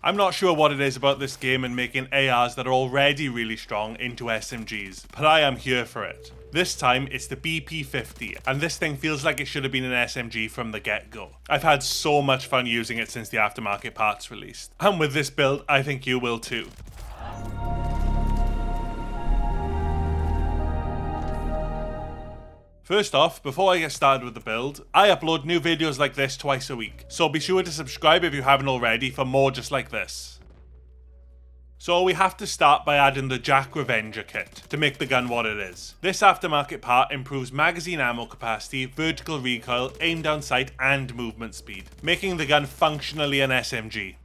I'm not sure what it is about this game and making ARs that are already really strong into SMGs, but I am here for it. This time it's the BP50, and this thing feels like it should have been an SMG from the get-go. I've had so much fun using it since the aftermarket parts released, and with this build I think you will too. First off, before I get started with the build, I upload new videos like this twice a week, so be sure to subscribe if you haven't already for more just like this. So we have to start by adding the Jack Revenger kit to make the gun what it is. This aftermarket part improves magazine ammo capacity, vertical recoil, aim down sight and movement speed, making the gun functionally an SMG.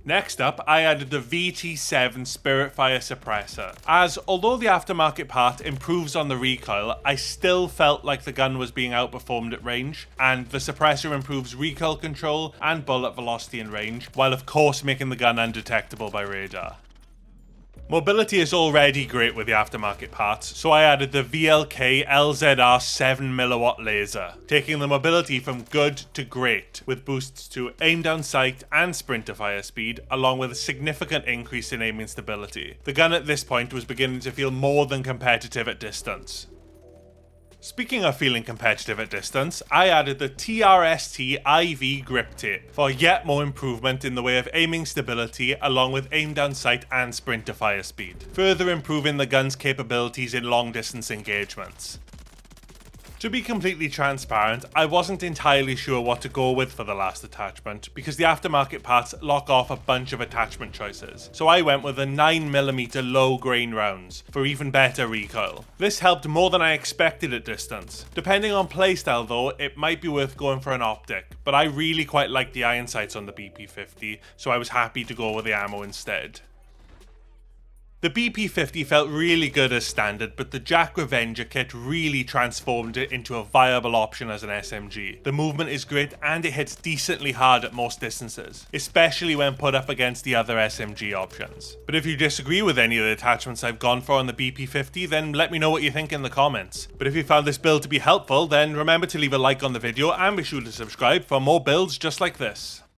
Next up, I added the VT7 Spiritfire suppressor, as although the aftermarket part improves on the recoil, I still felt like the gun was being outperformed at range, and the suppressor improves recoil control and bullet velocity and range, while of course making the gun undetectable by radar. Mobility is already great with the aftermarket parts, so I added the VLK LZR 7mW laser, taking the mobility from good to great, with boosts to aim down sight and sprinter fire speed, along with a significant increase in aiming stability. The gun at this point was beginning to feel more than competitive at distance. Speaking of feeling competitive at distance, I added the TRST IV grip tape for yet more improvement in the way of aiming stability along with aim down sight and sprinter fire speed, further improving the gun's capabilities in long distance engagements. To be completely transparent, I wasn't entirely sure what to go with for the last attachment because the aftermarket parts lock off a bunch of attachment choices, so I went with the 9mm low grain rounds for even better recoil. This helped more than I expected at distance. Depending on playstyle though, it might be worth going for an optic, but I really quite like the iron sights on the BP50, so I was happy to go with the ammo instead. The BP50 felt really good as standard, but the Jack Revenger kit really transformed it into a viable option as an SMG. The movement is great and it hits decently hard at most distances, especially when put up against the other SMG options. But if you disagree with any of the attachments I've gone for on the BP50, then let me know what you think in the comments. But if you found this build to be helpful, then remember to leave a like on the video and be sure to subscribe for more builds just like this.